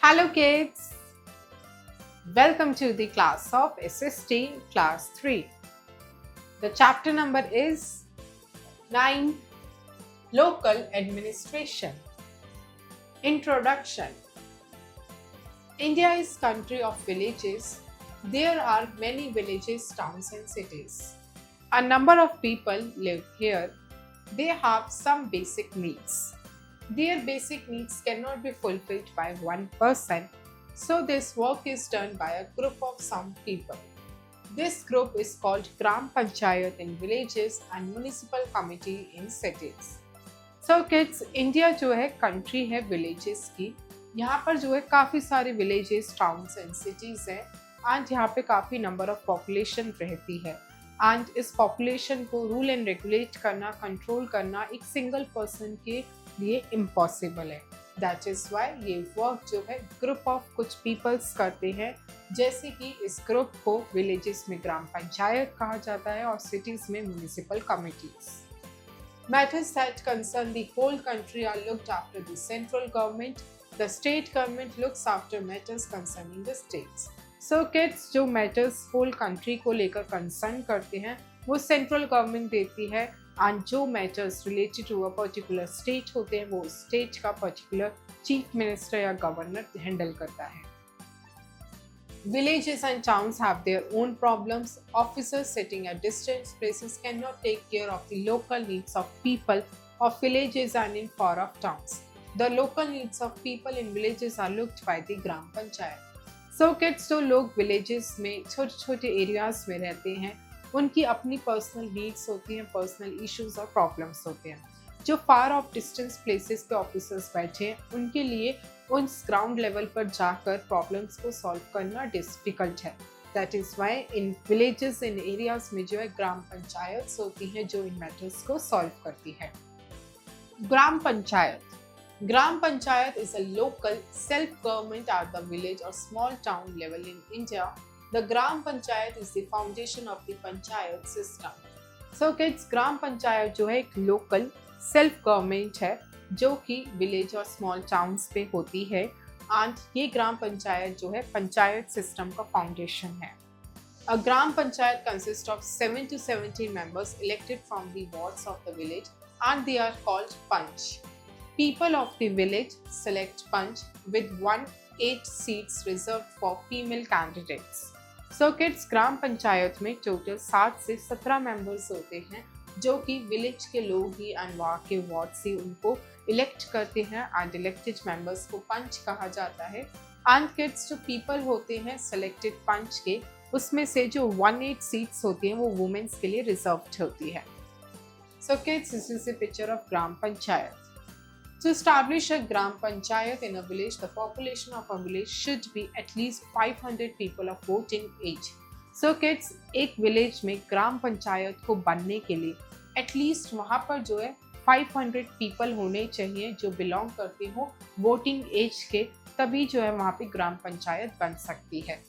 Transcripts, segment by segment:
Hello kids, welcome to the class of SST class 3. The chapter number is 9, Local Administration. Introduction. India is country of villages. There are many villages, towns and cities. A number of people live here. They have some basic needs. Their basic needs cannot be fulfilled by one person, so this work is done by a group of some people. This group is called Gram Panchayat in villages and Municipal Committee in cities. So kids, India जो है country है villages की. यहाँ पर जो है काफ़ी सारे villages, towns and cities हैं and यहाँ पे काफ़ी number of population रहती है. एंड इस पॉपुलेशन को रूल एंड रेगुलेट करना, कंट्रोल करना एक सिंगल पर्सन के लिए इम्पॉसिबल है. दैट इज़ वाई ये वर्क जो है ग्रुप ऑफ कुछ पीपल्स करते हैं, जैसे कि इस ग्रुप को विलेजेस में ग्राम पंचायत कहा जाता है और सिटीज़ में municipal committees. Matters that concern the whole country are looked after the central government. The state government looks after matters concerning the states. So kids, जो मैटर्स होल कंट्री को लेकर कंसर्न करते हैं वो सेंट्रल गवर्नमेंट देती है and जो matters related to a particular state होते हैं वो स्टेट का पर्टिकुलर चीफ मिनिस्टर या गवर्नर हैंडल करता है. Villages and towns have their own problems. Officers sitting at distant places cannot take care of the local needs of people of villages and in far off towns. The local needs of people in villages are looked by the Gram Panchayat. So kids, जो लोग villages में छोटे छोटे areas में रहते हैं उनकी अपनी पर्सनल नीड्स होती हैं, पर्सनल इश्यूज और प्रॉब्लम्स होते हैं. जो फार ऑफ डिस्टेंस प्लेसेस पे ऑफिसर्स बैठे हैं उनके लिए उन ग्राउंड लेवल पर जाकर प्रॉब्लम्स को सॉल्व करना डिफिकल्ट है. That is why in villages, in areas में जो है ग्राम पंचायत होती हैं जो इन मैटर्स को सॉल्व करती है. Gram panchayat. Gram Panchayat is a local self-government at the village or small town level in India. The Gram Panchayat is the foundation of the Panchayat system. So kids, Gram Panchayat जो है एक local self-government है जो कि village और small towns पे होती है and ये Gram Panchayat जो है पंचायत system का foundation है. A Gram Panchayat consists of 7 to 17 members elected from the wards of the village and they are called Panch. People of the village select Panch with 1-8 seats reserved for female candidates. So kids, ग्राम पंचायत में total 7 से 17 members होते हैं जो कि village के लोग ही and वहाँ के वार्ड से उनको इलेक्ट करते हैं एंड इलेक्टेड मेंबर्स को पंच कहा जाता है. एंड किड्स, जो पीपल होते हैं सेलेक्टेड पंच के, उसमें से जो 1-8 सीट्स होती हैं वो वुमेन्स के लिए रिजर्व्ड होती है. So kids, this is a picture of gram panchayat. To establish a Gram Panchayat in a village, the population of a village should be at least 500 people of voting age. So kids, एक village में ग्राम पंचायत को बनने के लिए at least वहाँ पर जो है 500 people होने चाहिए जो belong करते हो voting age के, तभी जो है वहाँ पे ग्राम पंचायत बन सकती है.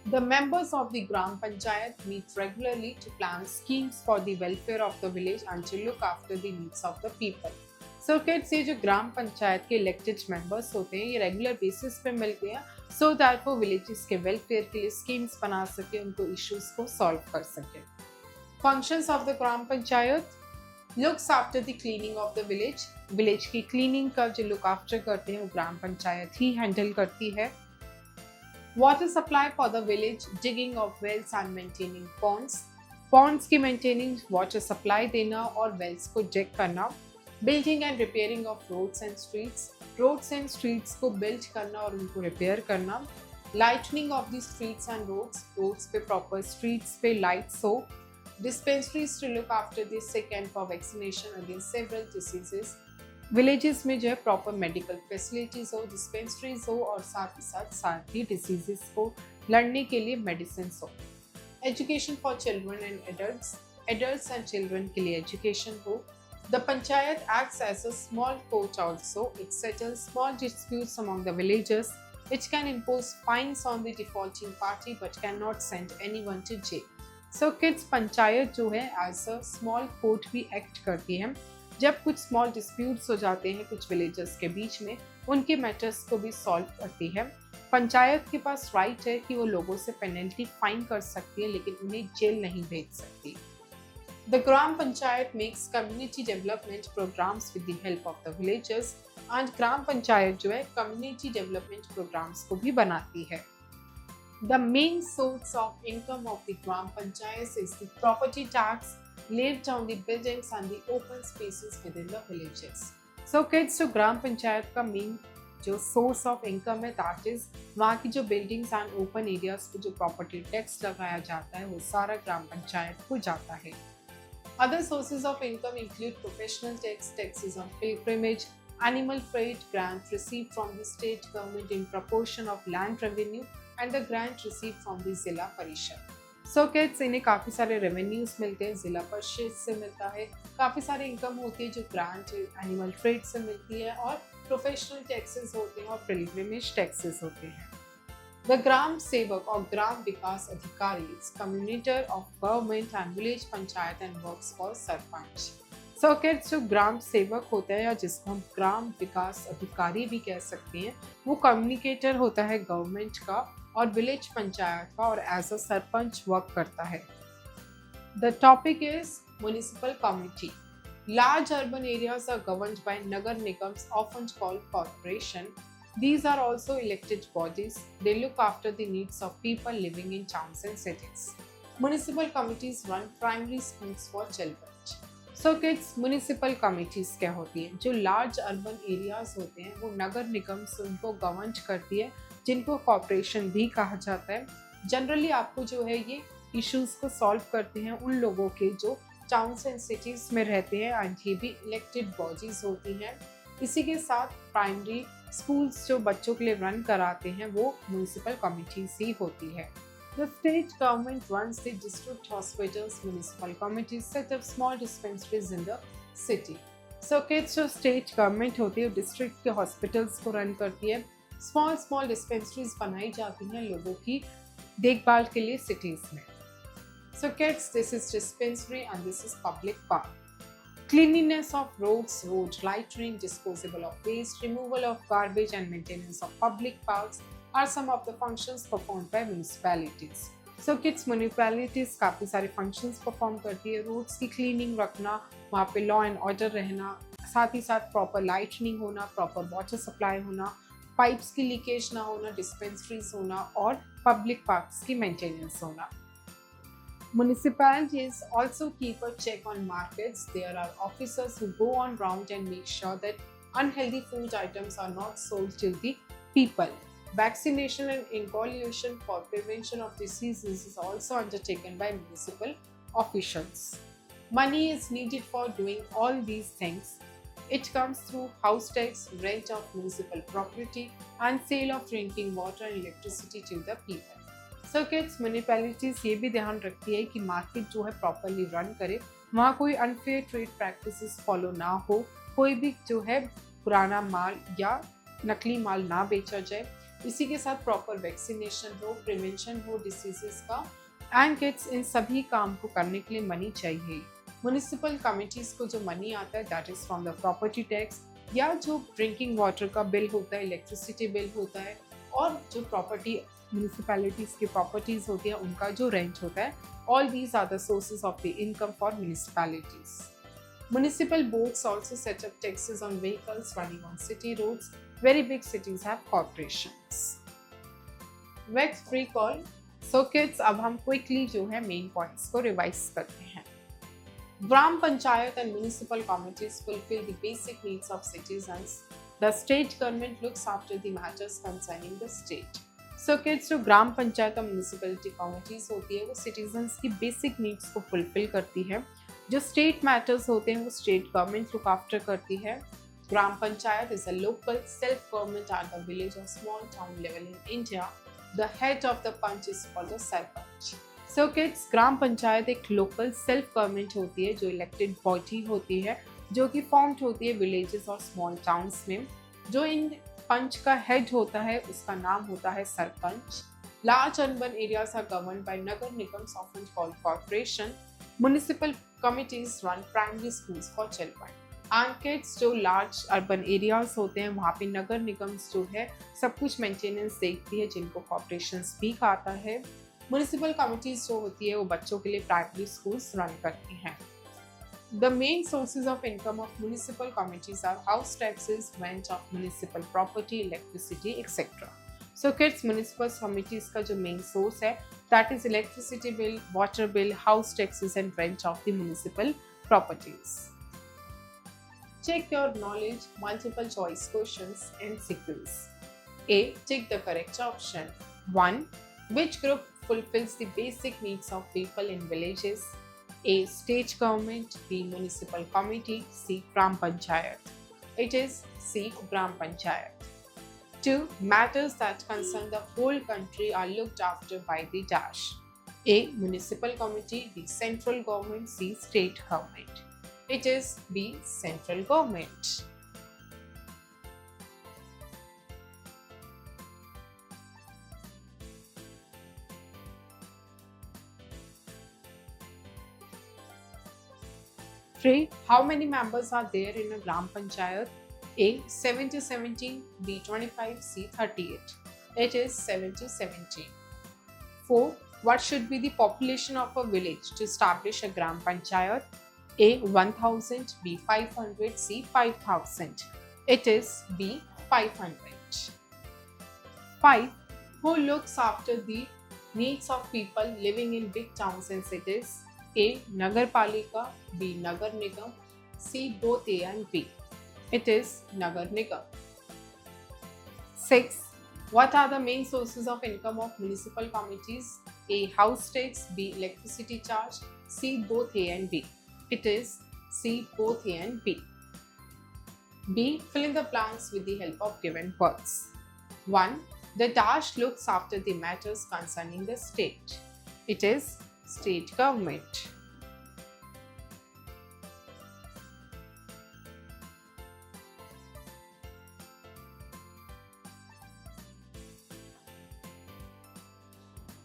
The members of the Gram Panchayat meet regularly to plan schemes for the welfare of the village and to look after the needs of the people. So kids, ये जो ग्राम पंचायत के इलेक्टेड मेंबर्स होते हैं ये रेगुलर बेसिस पे मिलते हैं so that वो विलेजेस के वेलफेयर के लिए स्कीम्स बना सके, उनको इश्यूज को सॉल्व कर सके. Functions of the gram panchayat. Looks after the cleaning of the village. Village की क्लीनिंग का जो लुक आफ्टर करते हैं वो ग्राम पंचायत ही हैंडल करती है. Water supply for the village. Digging of wells and maintaining ponds. Ponds की मेंटेनिंग, वाटर सप्लाई देना और वेल्स को डिग करना. Building and repairing of roads and streets. Roads and streets को बिल्ड करना और उनको रिपेयर करना. Lightning of the streets and roads. Roads पे प्रॉपर स्ट्रीट्स पे लाइट्स हो. Dispensaries to look after the sick and for vaccination against several diseases. Villages में जो है प्रॉपर मेडिकल फैसिलिटीज हो, डिस्पेंसरीज हो और साथ ही साथ डिसीजेस को लड़ने के लिए मेडिसिन हो. Education for children and adults. Adults and children के लिए एजुकेशन हो. The Panchayat acts as a small court also. It settles small disputes among the villagers. It can impose fines on the defaulting party but cannot send anyone to jail. So kids, panchayat जो है as a small court भी act करती है जब कुछ small disputes हो जाते हैं कुछ विलेजर्स के बीच में, उनके मैटर्स को भी सॉल्व करती है। पंचायत के पास राइट है कि वो लोगों से पेनल्टी फाइन कर सकती है, लेकिन उन्हें जेल नहीं भेज सकती। The gram panchayat makes community development programmes with the help of the villagers, and gram panchayat जो है कम्युनिटी डेवलपमेंट प्रोग्राम्स को भी बनाती है। The main source of income of the Gram Panchayat is the property tax levied on the buildings and the open spaces within the villages. So kids, जो ग्राम पंचायत का main जो source of income है that is वहाँ की जो buildings and open areas पे जो property tax लगाया जाता है वो सारा ग्राम पंचायत को जाता है। Other sources of income include professional tax, taxes on pilgrimage, animal freight, grant received from the state government in proportion of land revenue, and the grant received from the जिला परिषद। So kids, इन्हें काफ़ी सारे revenues मिलते हैं, जिला परिषद से मिलता है, काफ़ी सारे इनकम होती है जो ग्रांट एनिमल फ्रेट से मिलती है, और प्रोफेशनल टैक्सेस होते हैं और पिलग्रिमेज टैक्सेस होते हैं। द ग्राम सेवक और gram vikas adhikari is communicator of government and village panchayat and works for sarpanch. So kids, जो ग्राम सेवक होता है या जिसको हम ग्राम विकास अधिकारी भी कह सकते हैं, वो कम्युनिकेटर होता है गवर्नमेंट का और विलेज पंचायत का, और एज अ सरपंच वर्क करता है। The topic is municipal committee. Large urban areas are governed by Nagar Nigams, often called corporation. These are also elected bodies. They look after the needs of people living in towns and cities. Municipal committees run primary schools for children. So kids, municipal committees क्या होती हैं? जो large urban areas होते हैं वो नगर निगम से उनको govern करती है, जिनको कॉर्पोरेशन भी कहा जाता है। जनरली आपको जो है ये इश्यूज को सॉल्व करते हैं उन लोगों के जो टाउन्स एंड सिटीज़ में रहते हैं, एंड ये भी इलेक्टेड बॉडीज होती हैं। इसी के साथ प्राइमरी स्कूल्स जो बच्चों के लिए रन कराते हैं वो म्यूनिसिपल कमिटीज ही होती है। The state government runs the district hospitals. Municipal committees set up small dispensaries in the city. So kids, जो स्टेट गवर्नमेंट होती है डिस्ट्रिक्ट के हॉस्पिटल्स को रन करती है, स्मॉल डिस्पेंसरीज बनाई जाती हैं लोगों की देखभाल के लिए सिटीज़ में। So kids, this is dispensary and this is public park. Cleanliness of roads, road lightening, disposal of waste, removal of garbage and maintenance of public parks are some of the functions performed by municipalities. So kids, municipalities काफ़ी सारे functions perform करती है। roads की cleaning रखना, वहाँ पे law and order रहना, साथ ही साथ proper lightening होना, proper water supply होना, pipes की leakage ना होना, dispensaries होना, और public parks की maintenance होना। Municipalities also keep a check on markets. There are officers who go on round and make sure that unhealthy food items are not sold to the people. Vaccination and inoculation for prevention of diseases is also undertaken by municipal officials. Money is needed for doing all these things. It comes through house tax, rent of municipal property, and sale of drinking water and electricity to the people. So kids, municipalities ये भी ध्यान रखती है कि market जो है properly run करे, वहाँ कोई अनफेयर ट्रेड प्रैक्टिसेस फॉलो ना हो, कोई भी जो है पुराना माल या नकली माल ना बेचा जाए। इसी के साथ प्रॉपर वैक्सीनेशन हो, प्रिवेंशन हो डिसीजेस का। एंड किड्स, इन सभी काम को करने के लिए मनी चाहिए। म्यूनिसिपल कमिटीज को जो मनी आता है that is from the property tax, या जो ड्रिंकिंग वाटर का बिल होता है, इलेक्ट्रिसिटी बिल होता है, और जो प्रॉपर्टी म्यूनिसिपैलिटीज की प्रॉपर्टीज होती है उनका जो रेंट होता है। All these are the sources of the income for municipalities. Municipal boards also set up taxes on vehicles running on city roads. Very big cities have corporations. Next recall. So kids, अब हम quickly जो है main points को revise करते हैं। ग्राम panchayat and municipal committees fulfill the basic needs of citizens. The state government looks after the matters concerning the state. So kids, जो ग्राम पंचायत और municipality committees होती है वो सिटीजन्स की बेसिक नीड्स को फुलफिल करती है। जो स्टेट मैटर्स होते हैं वो स्टेट गवर्नमेंट लुक आफ्टर करती है। Gram panchayat is a local self government at the village और small town level in India. The head of the panch is called the sarpanch. So kids, gram panchayat एक लोकल सेल्फ गवर्नमेंट होती है जो इलेक्टेड बॉडी होती है, जो कि फॉर्म्ड होती है विलेजेस और स्मॉल टाउन्स में। जो इन पंच का हेड होता है उसका नाम होता है sarpanch. Large urban areas are governed by nagar nigams often called corporation. Municipal committees run primary schools for children. Arcades जो लार्ज अर्बन एरियाज होते हैं वहाँ पे नगर निगम जो है सब कुछ मेंटेनेंस देखती है, जिनको कॉर्पोरेशंस भी आता है। म्युनिसिपल कमिटीज जो होती है वो बच्चों के लिए प्राइमरी स्कूल्स रन करती हैं। The main sources of income of municipal committees are house taxes, rent of municipal property, electricity, etc. So kids, municipal committees का जो main source है that is electricity bill, water bill, house taxes and rent of the municipal properties. Check your knowledge, multiple choice questions and sequence. A. Take the correct option. 1. Which group fulfills the basic needs of people in villages? A. State government. B. Municipal committee. C. Gram Panchayat. It is C. Gram Panchayat. 2. Matters that concern the whole country are looked after by the dash. A. Municipal committee. B. Central government. C. State government. It is B. Central government. Three. How many members are there in a Gram Panchayat? A. 7 to 17. B. 25. C. 38. It is 7 to 17. 4. What should be the population of a village to establish a Gram Panchayat? A. 1000. B. 500. C. 5000. It is B. 500. 5. Who looks after the needs of people living in big towns and cities? A. Nagar Palika. B. Nagar Nigam. C. Both A and B. It is Nagar Nigam. 6. What are the main sources of income of municipal committees? A. House tax. B. Electricity charge. C. Both A and B. It is C. Both A and B. B. Fill in the blanks with the help of given words. 1. The dash looks after the matters concerning the state. It is state government.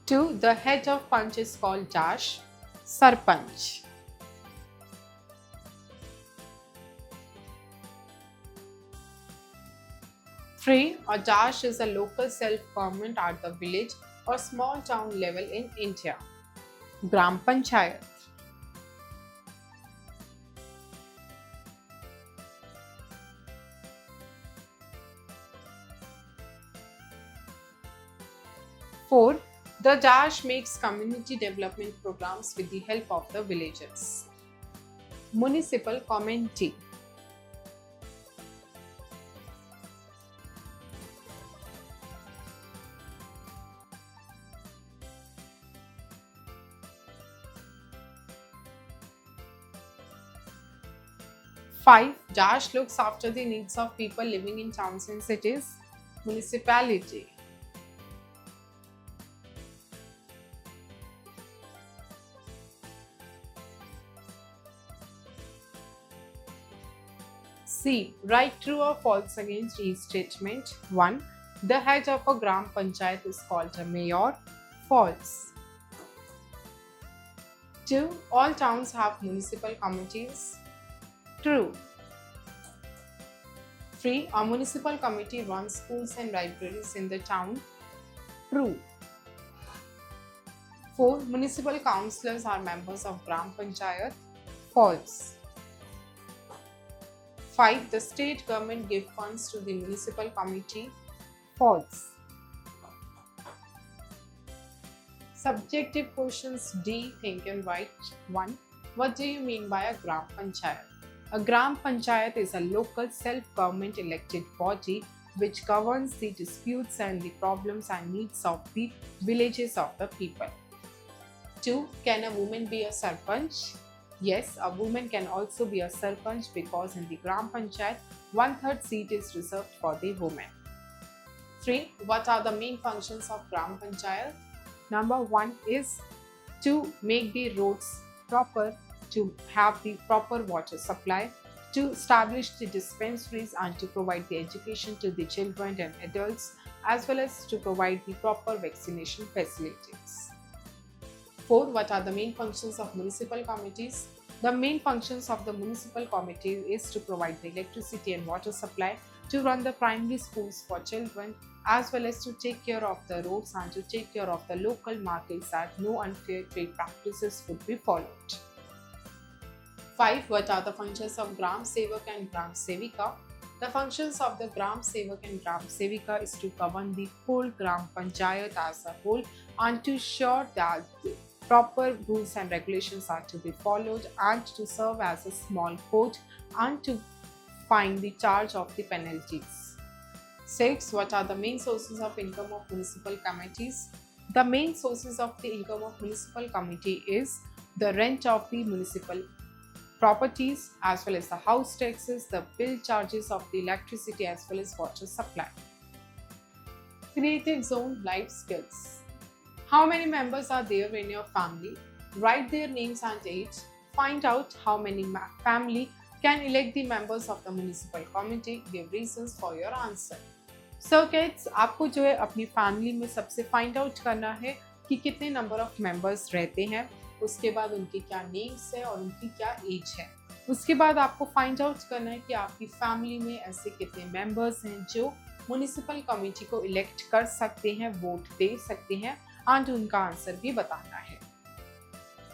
Two, the head of punch is called dash, sarpanch. 3. A dash is a local self-government at the village or small town level in India. Gram Panchayat. 4. The dash makes community development programs with the help of the villagers. Municipal committee. 5. Dash looks after the needs of people living in towns and cities. Municipality. 'C. Write true or false against each statement. 1. The head of a Gram Panchayat is called a mayor. False. 2. All towns have municipal committees. True. 3. A municipal committee runs schools and libraries in the town. True. 4. Municipal councillors are members of Gram Panchayat. False. 5. The state government gives funds to the municipal committee. False. Subjective questions D. Think and write. 1. What do you mean by a Gram Panchayat? A Gram Panchayat is a local self-government elected body which governs the disputes and the problems and needs of the villages of the people. 2. Can a woman be a sarpanch? Yes, a woman can also be a sarpanch because in the Gram Panchayat, 1/3 seat is reserved for the women. 3. What are the main functions of Gram Panchayat? Number 1 is to make the roads proper, to have the proper water supply, to establish the dispensaries and to provide the education to the children and adults, as well as to provide the proper vaccination facilities. 4. What are the main functions of municipal committees? The main functions of the municipal committee is to provide the electricity and water supply, to run the primary schools for children, as well as to take care of the roads and to take care of the local markets that no unfair trade practices would be followed. 5. What are the functions of Gram Sevak and Gram Sevika? The functions of the Gram Sevak and Gram Sevika is to govern the whole Gram Panchayat as a whole and to ensure that proper rules and regulations are to be followed and to serve as a small court and to find the charge of the penalties. 6. What are the main sources of income of municipal committees? The main sources of the income of municipal committee is the rent of the municipal properties as well as the house taxes, the bill charges of the electricity as well as water supply. Creative Zone Life Skills. How many members are there in your family? Write their names and age. Find out how many family can elect the members of the municipal committee. Give reasons for your answer. So kids, आपको जो है अपनी family में सबसे find out करना है कि कितने नंबर ऑफ मेंबर्स रहते हैं, उसके बाद उनके क्या नेम्स है और उनकी क्या एज है। उसके बाद आपको फाइंड आउट करना है कि आपकी फैमिली में ऐसे कितने मेंबर्स हैं जो म्युनिसिपल कमेटी को इलेक्ट कर सकते हैं, वोट दे सकते हैं एंड उनका आंसर भी बताना है।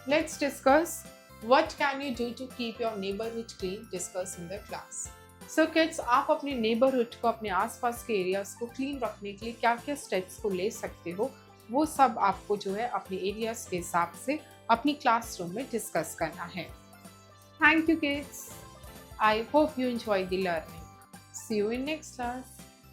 Let's discuss what can you do to keep your neighbourhood clean, discuss in the class. So kids, आप अपने नेबरहुड को, अपने आसपास के एरियाज को क्लीन रखने के लिए क्या क्या स्टेप्स को ले सकते हो, वो सब आपको जो है अपने एरियाज के हिसाब से अपनी क्लासरूम में डिस्कस करना है। Thank you kids, I hope you enjoy the learning. See you in next class.